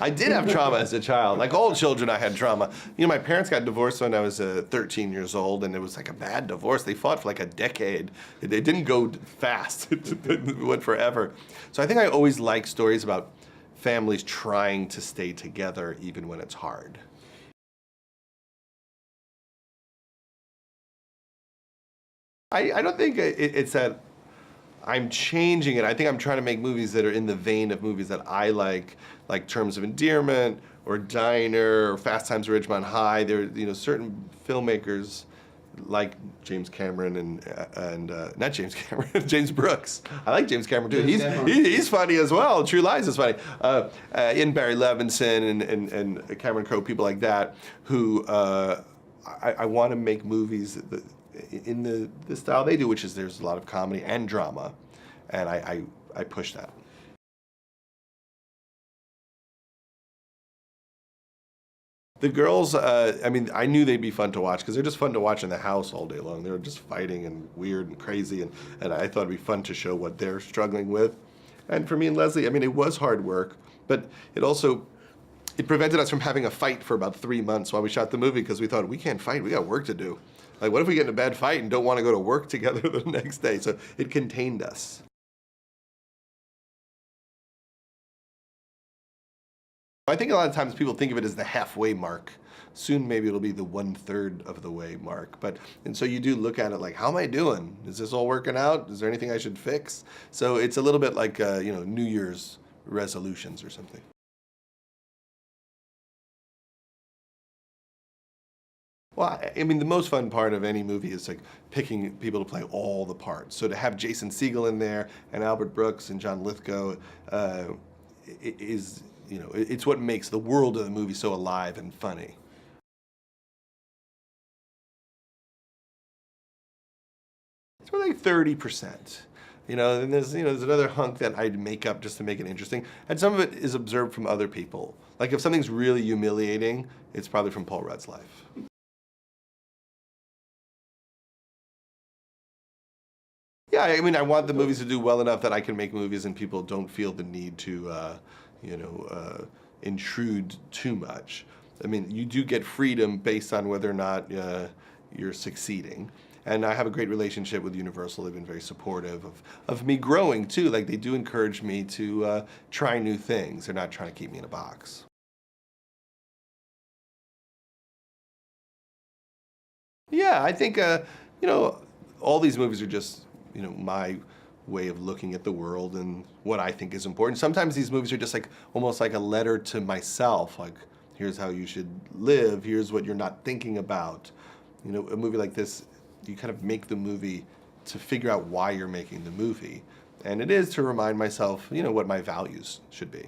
I did have trauma as a child. Like all children, I had trauma. You know, my parents got divorced when I was 13 years old, and it was like a bad divorce. They fought for like a decade. It didn't go fast. It went forever. So I think I always like stories about families trying to stay together even when it's hard. I don't think it's that I'm changing it. I think I'm trying to make movies that are in the vein of movies that I like Terms of Endearment or Diner or Fast Times at Ridgemont High. There, you know, certain filmmakers like James Cameron and not James Cameron, James Brooks. I like James Cameron too. He's funny as well. True Lies is funny. And Barry Levinson and Cameron Crowe, people like that, who I want to make movies that, in the style they do, which is there's a lot of comedy and drama, and I push that. The girls, I mean, I knew they'd be fun to watch because they're just fun to watch in the house all day long. They were just fighting and weird and crazy, and I thought it'd be fun to show what they're struggling with. And for me and Leslie, I mean, it was hard work, but it prevented us from having a fight for about 3 months while we shot the movie because we thought, we can't fight, we got work to do. Like, what if we get in a bad fight and don't want to go to work together the next day? So it contained us. I think a lot of times people think of it as the halfway mark. Soon maybe it'll be the 1/3 of the way mark. And so you do look at it like, how am I doing? Is this all working out? Is there anything I should fix? So it's a little bit like, you know, New Year's resolutions or something. Well, I mean, the most fun part of any movie is like picking people to play all the parts. So to have Jason Segel in there and Albert Brooks and John Lithgow is, you know, it's what makes the world of the movie so alive and funny. It's more like 30%. You know, and there's another hunk that I'd make up just to make it interesting. And some of it is observed from other people. Like if something's really humiliating, it's probably from Paul Rudd's life. Yeah, I mean, I want the movies to do well enough that I can make movies and people don't feel the need to, you know, intrude too much. I mean, you do get freedom based on whether or not you're succeeding. And I have a great relationship with Universal. They've been very supportive of me growing too. Like they do encourage me to try new things. They're not trying to keep me in a box. Yeah, I think, you know, all these movies are just, you know, my way of looking at the world and what I think is important. Sometimes these movies are just like, almost like a letter to myself, like, here's how you should live, here's what you're not thinking about. You know, a movie like this, you kind of make the movie to figure out why you're making the movie. And it is to remind myself, you know, what my values should be.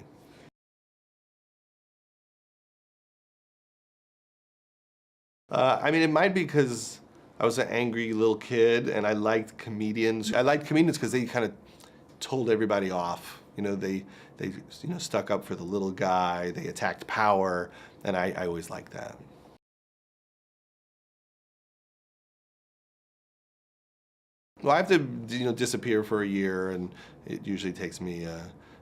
I mean, it might be because I was an angry little kid and I liked comedians. I liked comedians because they kind of told everybody off. You know, they you know, stuck up for the little guy, they attacked power, and I always liked that. Well, I have to, you know, disappear for a year, and it usually takes me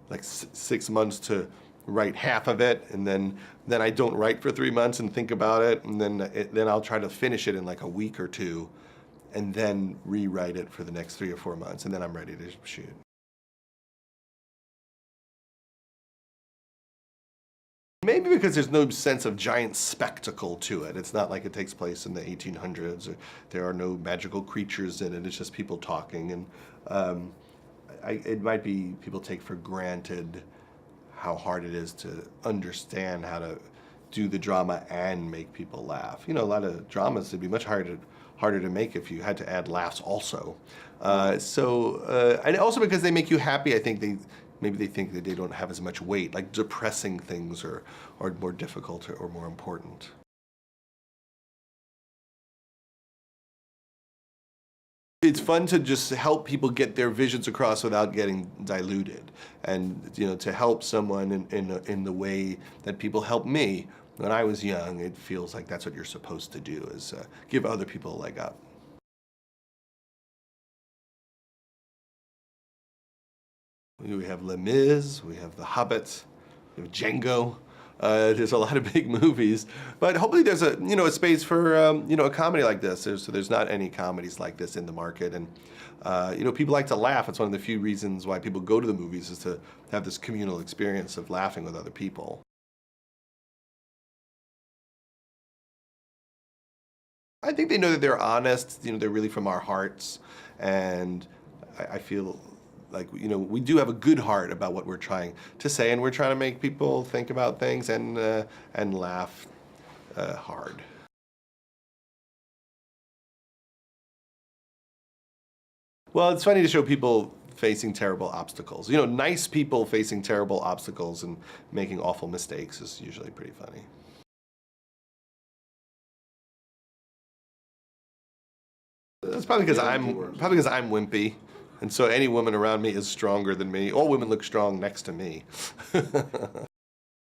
like 6 months to write half of it, and then I don't write for 3 months and think about it, and then I'll try to finish it in like a week or two, and then rewrite it for the next 3 or 4 months, and then I'm ready to shoot. Maybe because there's no sense of giant spectacle to it. It's not like it takes place in the 1800s, or there are no magical creatures in it. It's just people talking, and it might be people take for granted how hard it is to understand how to do the drama and make people laugh. You know, a lot of dramas would be much harder to make if you had to add laughs also. And also because they make you happy, I think maybe they think that they don't have as much weight, like depressing things are more difficult or more important. It's fun to just help people get their visions across without getting diluted, and you know, to help someone in the way that people help me when I was young. It feels like that's what you're supposed to do, is give other people a leg up. We have Les Mis, we have The Hobbit, we have Django, There's a lot of big movies, but hopefully there's a space for a comedy like this. There's not any comedies like this in the market, and people like to laugh. It's one of the few reasons why people go to the movies, is to have this communal experience of laughing with other people. I think they know that they're honest. They're really from our hearts, and I feel like we do have a good heart about what we're trying to say, and we're trying to make people think about things and laugh hard. Well, it's funny to show people facing terrible obstacles. Nice people facing terrible obstacles and making awful mistakes is usually pretty funny. That's probably because I'm wimpy, and so any woman around me is stronger than me. All women look strong next to me.